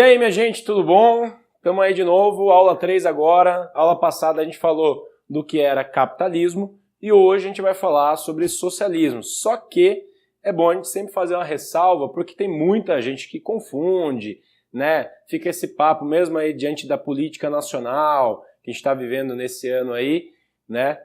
E aí, minha gente, tudo bom? Estamos aí de novo, aula 3 agora. Aula passada a gente falou do que era capitalismo e hoje a gente vai falar sobre socialismo. Só que é bom a gente sempre fazer uma ressalva porque tem muita gente que confunde, né? Fica esse papo mesmo aí diante da política nacional que a gente está vivendo nesse ano aí, né?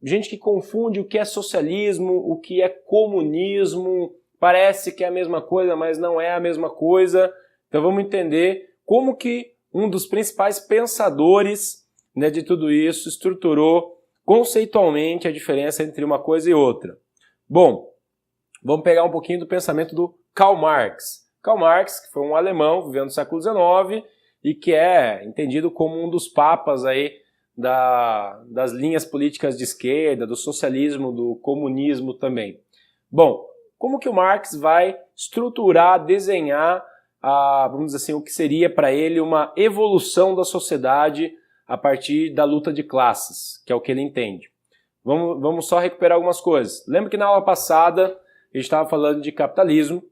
Gente que confunde o que é socialismo, o que é comunismo, parece que é a mesma coisa, mas não é a mesma coisa. Então vamos entender como que um dos principais pensadores, né, de tudo isso estruturou conceitualmente a diferença entre uma coisa e outra. Bom, vamos pegar um pouquinho do pensamento do Karl Marx. Karl Marx, que foi um alemão vivendo no século XIX e que é entendido como um dos papas aí das linhas políticas de esquerda, do socialismo, do comunismo também. Bom, como que o Marx vai estruturar, desenhar, vamos dizer assim, o que seria para ele uma evolução da sociedade a partir da luta de classes, que é o que ele entende. Vamos só recuperar algumas coisas. Lembra que na aula passada a gente estava falando de capitalismo.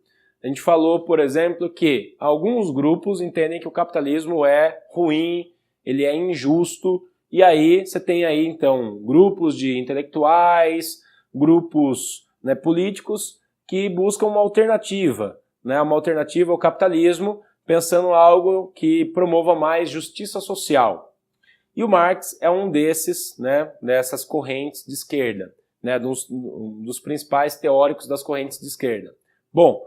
A gente falou, por exemplo, que alguns grupos entendem que o capitalismo é ruim, ele é injusto, e aí você tem aí então grupos de intelectuais, grupos, né, políticos que buscam uma alternativa ao capitalismo, pensando em algo que promova mais justiça social. E o Marx é um desses, né, dessas correntes de esquerda, né, dos principais teóricos das correntes de esquerda. Bom,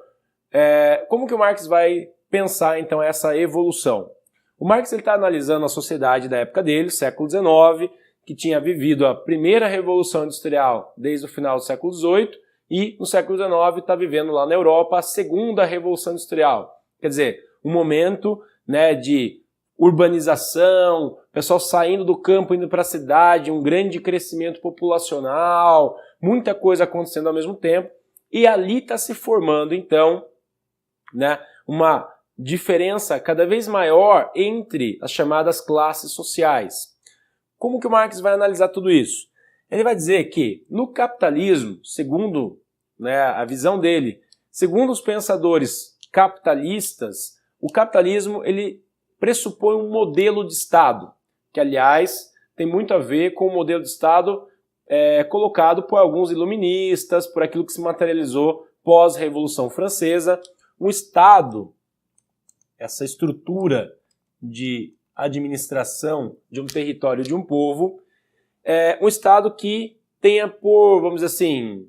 como que o Marx vai pensar então essa evolução? O Marx está analisando a sociedade da época dele, século XIX, que tinha vivido a primeira revolução industrial desde o final do século XVIII, e no século XIX está vivendo lá na Europa a segunda revolução industrial. Quer dizer, um momento, né, de urbanização, pessoal saindo do campo indo para a cidade, um grande crescimento populacional, muita coisa acontecendo ao mesmo tempo, e ali está se formando então, né, uma diferença cada vez maior entre as chamadas classes sociais. Como que o Marx vai analisar tudo isso? Ele vai dizer que no capitalismo, segundo, né, a visão dele, segundo os pensadores capitalistas, o capitalismo ele pressupõe um modelo de Estado, que aliás tem muito a ver com o modelo de Estado colocado por alguns iluministas, por aquilo que se materializou pós-Revolução Francesa. Um Estado, essa estrutura de administração de um território, de um povo, um Estado que tenha por, vamos dizer assim,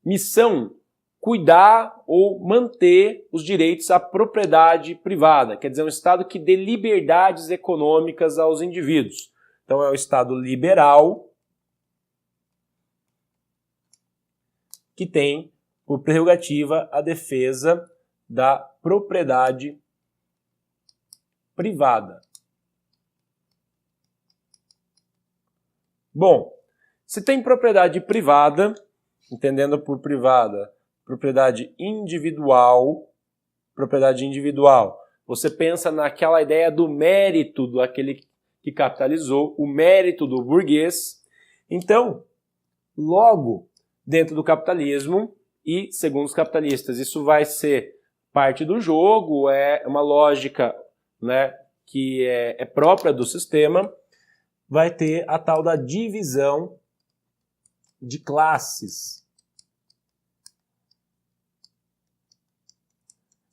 missão cuidar ou manter os direitos à propriedade privada, quer dizer, um Estado que dê liberdades econômicas aos indivíduos. Então é um Estado liberal que tem por prerrogativa a defesa da propriedade privada. Bom, se tem propriedade privada, entendendo por privada, propriedade individual, você pensa naquela ideia do mérito daquele que capitalizou, o mérito do burguês. Então, logo, dentro do capitalismo, e segundo os capitalistas, isso vai ser parte do jogo, é uma lógica, né, que é própria do sistema, vai ter a tal da divisão de classes.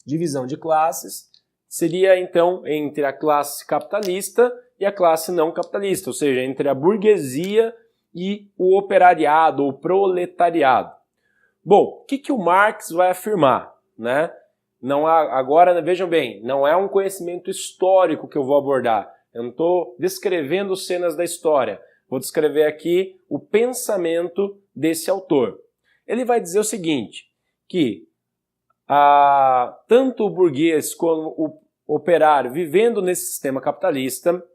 Divisão de classes seria, então, entre a classe capitalista e a classe não capitalista, ou seja, entre a burguesia e o operariado, ou proletariado. Bom, o que o Marx vai afirmar, né? Agora, vejam bem, não é um conhecimento histórico que eu vou abordar. Eu não estou descrevendo cenas da história. Vou descrever aqui o pensamento desse autor. Ele vai dizer o seguinte, que tanto o burguês como o operário vivendo nesse sistema capitalista,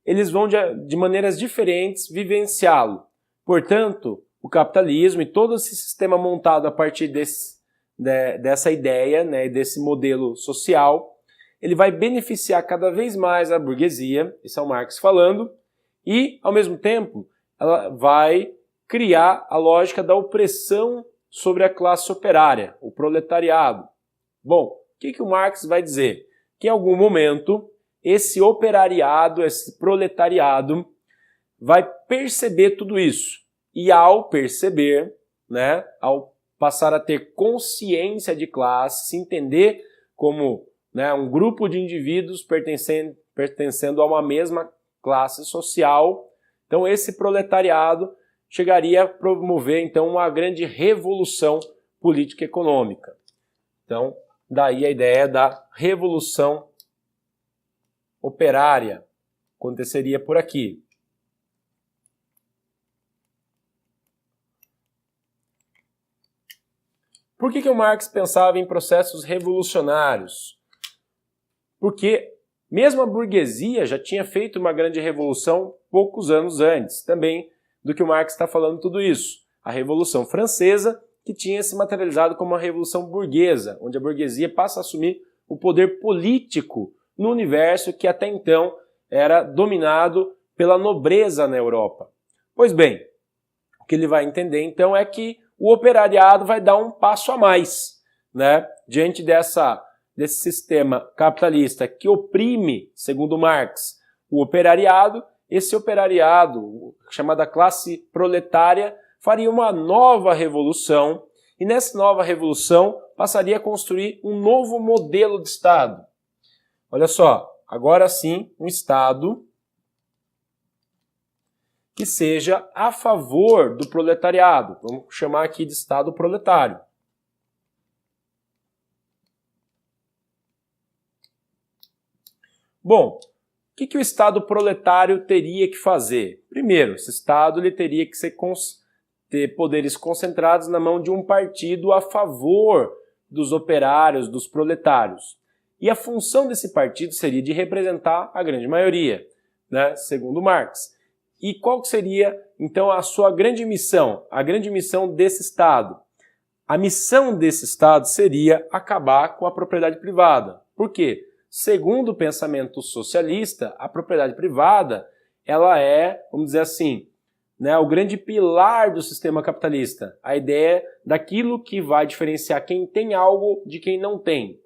eles vão de maneiras diferentes vivenciá-lo. Portanto, o capitalismo e todo esse sistema montado a partir dessa ideia, né, desse modelo social, ele vai beneficiar cada vez mais a burguesia, esse é o Marx falando, e, ao mesmo tempo, ela vai criar a lógica da opressão sobre a classe operária, o proletariado. Bom, que o Marx vai dizer? Que em algum momento esse operariado, esse proletariado vai perceber tudo isso. E ao perceber, né, ao passar a ter consciência de classe, se entender como, né, um grupo de indivíduos pertencendo a uma mesma classe social, então esse proletariado chegaria a promover então uma grande revolução política e econômica. Então, daí a ideia da revolução operária aconteceria por aqui. Por que o Marx pensava em processos revolucionários? Porque mesmo a burguesia já tinha feito uma grande revolução poucos anos antes, também do que o Marx está falando tudo isso. A Revolução Francesa, que tinha se materializado como uma revolução burguesa, onde a burguesia passa a assumir o poder político no universo que até então era dominado pela nobreza na Europa. Pois bem, o que ele vai entender então é que o operariado vai dar um passo a mais, né? Diante desse sistema capitalista que oprime, segundo Marx, o operariado, esse operariado, chamada classe proletária, faria uma nova revolução e nessa nova revolução passaria a construir um novo modelo de Estado. Olha só, agora sim, um Estado que seja a favor do proletariado. Vamos chamar aqui de Estado proletário. Bom, o que o Estado proletário teria que fazer? Primeiro, esse Estado ele teria que ter poderes concentrados na mão de um partido a favor dos operários, dos proletários. E a função desse partido seria de representar a grande maioria, né, segundo Marx. E qual seria, então, a sua grande missão? A grande missão desse Estado? A missão desse Estado seria acabar com a propriedade privada. Por quê? Segundo o pensamento socialista, a propriedade privada ela é, vamos dizer assim, né, o grande pilar do sistema capitalista. A ideia daquilo que vai diferenciar quem tem algo de quem não tem.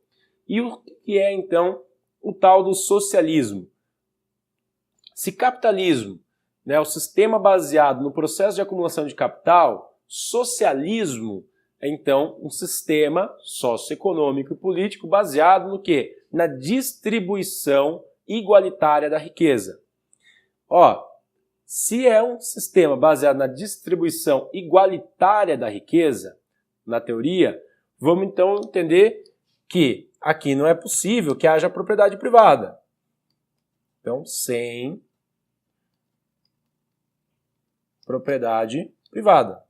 E o que é, então, o tal do socialismo? Se capitalismo, né, o sistema baseado no processo de acumulação de capital, socialismo é então um sistema socioeconômico e político baseado no quê? Na distribuição igualitária da riqueza. Ó, se é um sistema baseado na distribuição igualitária da riqueza, na teoria, vamos então entender que aqui não é possível que haja propriedade privada. Então, sem propriedade privada.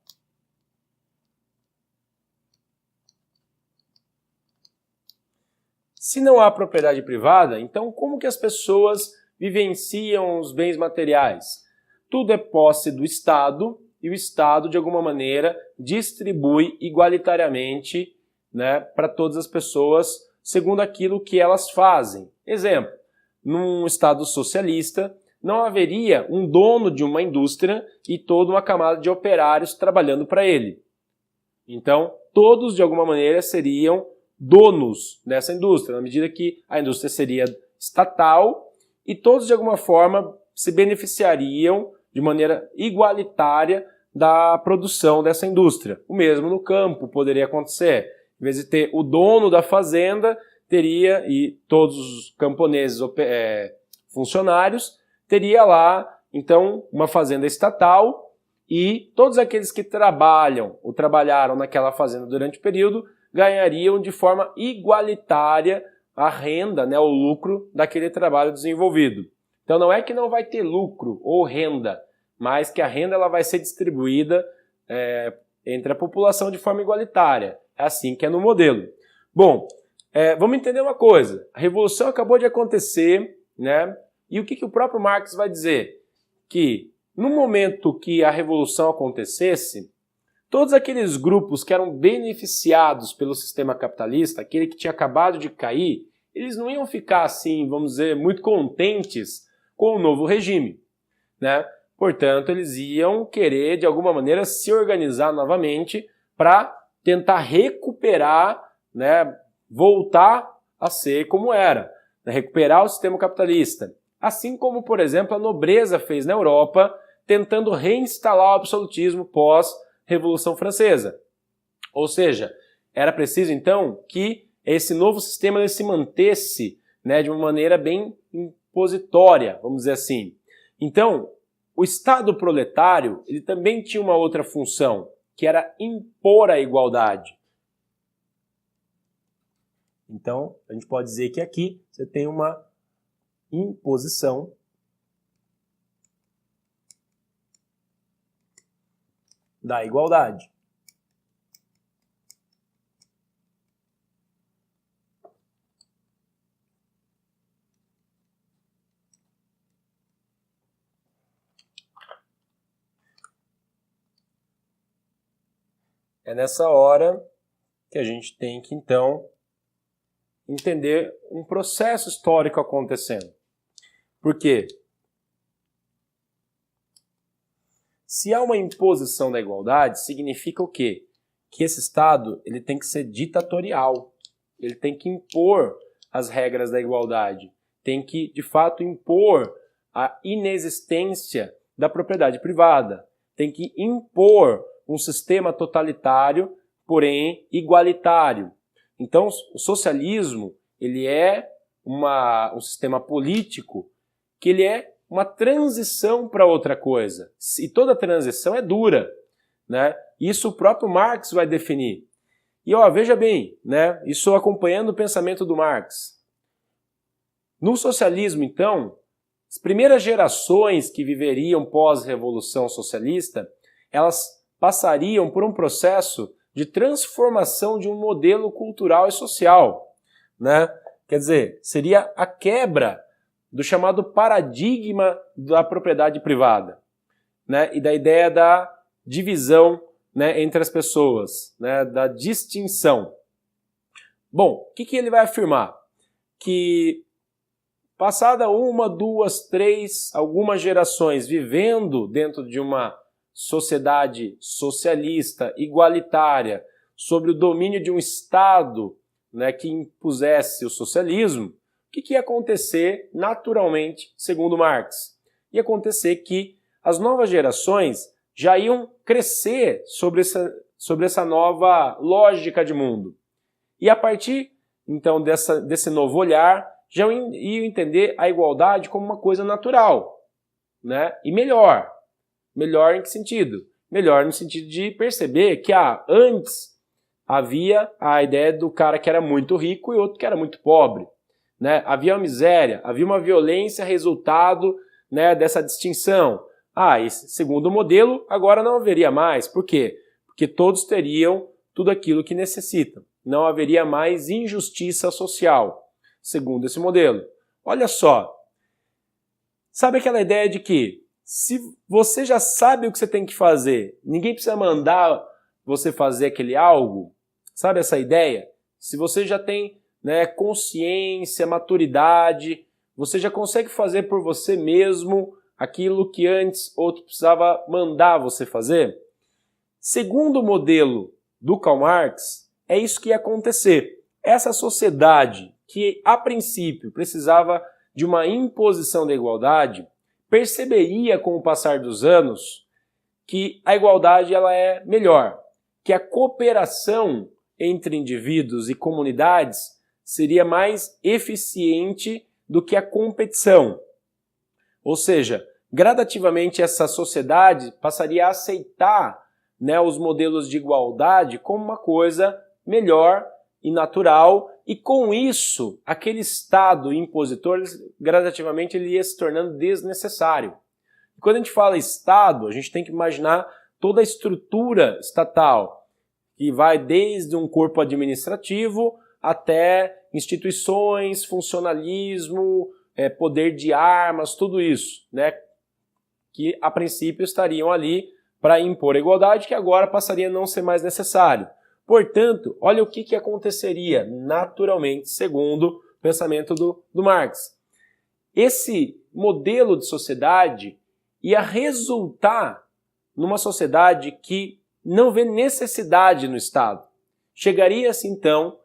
Se não há propriedade privada, então como que as pessoas vivenciam os bens materiais? Tudo é posse do Estado e o Estado, de alguma maneira, distribui igualitariamente, né, para todas as pessoas segundo aquilo que elas fazem. Exemplo, num Estado socialista, não haveria um dono de uma indústria e toda uma camada de operários trabalhando para ele. Então, todos, de alguma maneira, seriam donos dessa indústria, na medida que a indústria seria estatal e todos, de alguma forma, se beneficiariam de maneira igualitária da produção dessa indústria. O mesmo no campo poderia acontecer. Em vez de ter o dono da fazenda, teria, e todos os camponeses funcionários, teria lá, então, uma fazenda estatal e todos aqueles que trabalham ou trabalharam naquela fazenda durante o período ganhariam de forma igualitária a renda, né, o lucro daquele trabalho desenvolvido. Então não é que não vai ter lucro ou renda, mas que a renda ela vai ser distribuída entre a população de forma igualitária. É assim que é no modelo. Bom, vamos entender uma coisa. A revolução acabou de acontecer, né? E o que o próprio Marx vai dizer? Que no momento que a revolução acontecesse, todos aqueles grupos que eram beneficiados pelo sistema capitalista, aquele que tinha acabado de cair, eles não iam ficar assim, vamos dizer, muito contentes com o novo regime, né? Portanto, eles iam querer, de alguma maneira, se organizar novamente para tentar recuperar, né, voltar a ser como era, né? Recuperar o sistema capitalista. Assim como, por exemplo, a nobreza fez na Europa, tentando reinstalar o absolutismo pós-Revolução Francesa. Ou seja, era preciso então que esse novo sistema ele se mantesse, né, de uma maneira bem impositória, vamos dizer assim. Então, o Estado proletário ele também tinha uma outra função, que era impor a igualdade. Então, a gente pode dizer que aqui você tem uma imposição da igualdade. É nessa hora que a gente tem que, então, entender um processo histórico acontecendo. Por quê? Se há uma imposição da igualdade, significa o quê? Que esse Estado ele tem que ser ditatorial. Ele tem que impor as regras da igualdade. Tem que, de fato, impor a inexistência da propriedade privada. Tem que impor um sistema totalitário, porém igualitário. Então, o socialismo ele é um sistema político que ele é uma transição para outra coisa. E toda transição é dura, né? Isso o próprio Marx vai definir. E veja bem, né? Isso acompanhando o pensamento do Marx. No socialismo, então, as primeiras gerações que viveriam pós-revolução socialista, elas passariam por um processo de transformação de um modelo cultural e social, né? Quer dizer, seria a quebra do chamado paradigma da propriedade privada, né? E da ideia da divisão, né, entre as pessoas, né, da distinção. Bom, o que ele vai afirmar? Que passada uma, duas, três, algumas gerações vivendo dentro de uma sociedade socialista, igualitária, sobre o domínio de um Estado, né, que impusesse o socialismo, o que ia acontecer naturalmente, segundo Marx? Ia acontecer que as novas gerações já iam crescer sobre essa nova lógica de mundo. E a partir, então, desse novo olhar, já iam entender a igualdade como uma coisa natural, né? E melhor. Melhor em que sentido? Melhor no sentido de perceber que antes havia a ideia do cara que era muito rico e outro que era muito pobre, né? Havia uma miséria, havia uma violência resultado, né, dessa distinção. Esse segundo modelo agora não haveria mais. Por quê? Porque todos teriam tudo aquilo que necessitam. Não haveria mais injustiça social, segundo esse modelo. Olha só, sabe aquela ideia de que se você já sabe o que você tem que fazer, ninguém precisa mandar você fazer aquele algo? Sabe essa ideia? Se você já tem, né, consciência, maturidade, você já consegue fazer por você mesmo aquilo que antes outro precisava mandar você fazer? Segundo o modelo do Karl Marx, é isso que ia acontecer. Essa sociedade que, a princípio, precisava de uma imposição da igualdade, perceberia com o passar dos anos que a igualdade ela é melhor, que a cooperação entre indivíduos e comunidades seria mais eficiente do que a competição. Ou seja, gradativamente essa sociedade passaria a aceitar, né, os modelos de igualdade como uma coisa melhor e natural, e com isso, aquele Estado impositor, gradativamente, ele ia se tornando desnecessário. E quando a gente fala Estado, a gente tem que imaginar toda a estrutura estatal, que vai desde um corpo administrativo até instituições, funcionalismo, poder de armas, tudo isso, né, que a princípio estariam ali para impor a igualdade, que agora passaria a não ser mais necessário. Portanto, olha o que aconteceria naturalmente, segundo o pensamento do Marx. Esse modelo de sociedade ia resultar numa sociedade que não vê necessidade no Estado. Chegaria-se, então,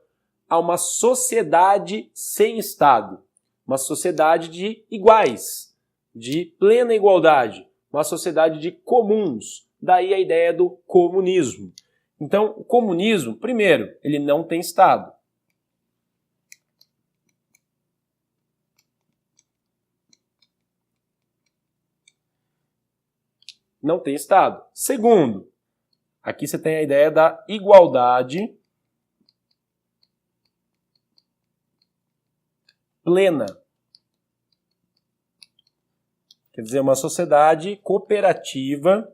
a uma sociedade sem Estado, uma sociedade de iguais, de plena igualdade, uma sociedade de comuns. Daí a ideia do comunismo. Então, o comunismo, primeiro, ele não tem Estado. Não tem Estado. Segundo, aqui você tem a ideia da igualdade plena. Quer dizer, uma sociedade cooperativa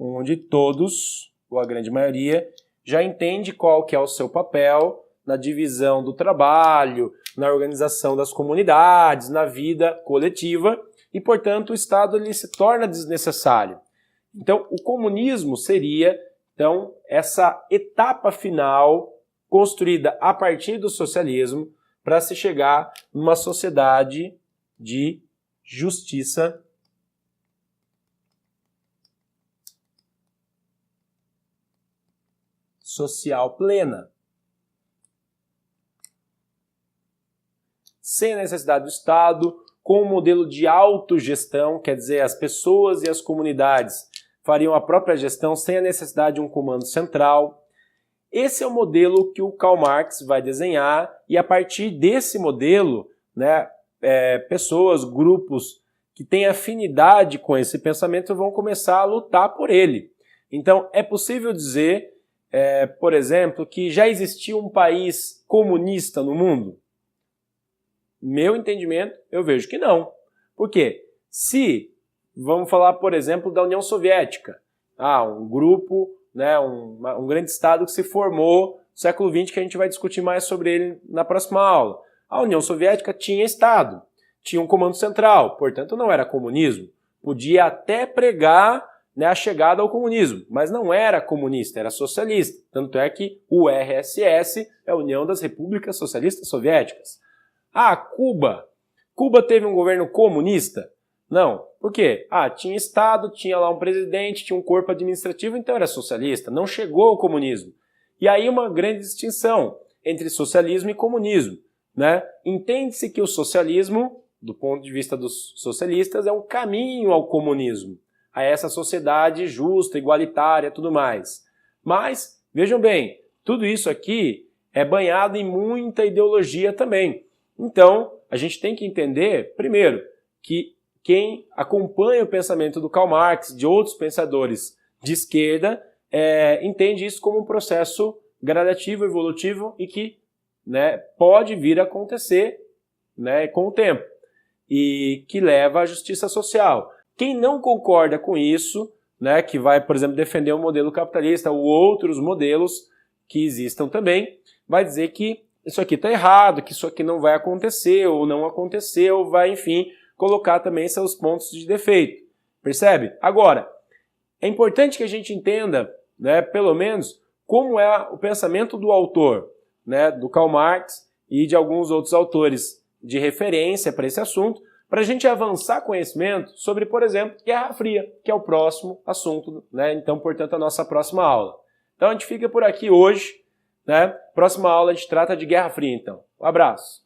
onde todos, ou a grande maioria, já entende qual que é o seu papel na divisão do trabalho, na organização das comunidades, na vida coletiva, e, portanto, o Estado ele se torna desnecessário. Então, o comunismo seria, então, essa etapa final construída a partir do socialismo para se chegar numa sociedade de justiça social plena. Sem a necessidade do Estado, com um modelo de autogestão, quer dizer, as pessoas e as comunidades fariam a própria gestão sem a necessidade de um comando central. Esse é o modelo que o Karl Marx vai desenhar e a partir desse modelo, pessoas, grupos que têm afinidade com esse pensamento vão começar a lutar por ele. Então, é possível dizer, por exemplo, que já existia um país comunista no mundo? Meu entendimento, eu vejo que não. Por quê? Se, vamos falar, por exemplo, da União Soviética, um grupo, um grande Estado que se formou no século XX, que a gente vai discutir mais sobre ele na próxima aula. A União Soviética tinha Estado, tinha um comando central, portanto não era comunismo. Podia até pregar a chegada ao comunismo, mas não era comunista, era socialista. Tanto é que o URSS é a União das Repúblicas Socialistas Soviéticas. Cuba. Cuba teve um governo comunista? Não. Por quê? Tinha Estado, tinha lá um presidente, tinha um corpo administrativo, então era socialista. Não chegou ao comunismo. E aí uma grande distinção entre socialismo e comunismo. Entende-se que o socialismo, do ponto de vista dos socialistas, é um caminho ao comunismo, a essa sociedade justa, igualitária e tudo mais. Mas, vejam bem, tudo isso aqui é banhado em muita ideologia também. Então, a gente tem que entender, primeiro, que quem acompanha o pensamento do Karl Marx, de outros pensadores de esquerda, entende isso como um processo gradativo, evolutivo e que pode vir a acontecer com o tempo e que leva à justiça social. Quem não concorda com isso, que vai, por exemplo, defender o modelo capitalista ou outros modelos que existam também, vai dizer que isso aqui está errado, que isso aqui não vai acontecer ou não aconteceu, vai, enfim, colocar também seus pontos de defeito. Percebe? Agora, é importante que a gente entenda, pelo menos, como é o pensamento do autor, do Karl Marx e de alguns outros autores de referência para esse assunto, para a gente avançar conhecimento sobre, por exemplo, Guerra Fria, que é o próximo assunto, então, portanto, a nossa próxima aula. Então, a gente fica por aqui hoje. Próxima aula a gente trata de Guerra Fria, então. Um abraço.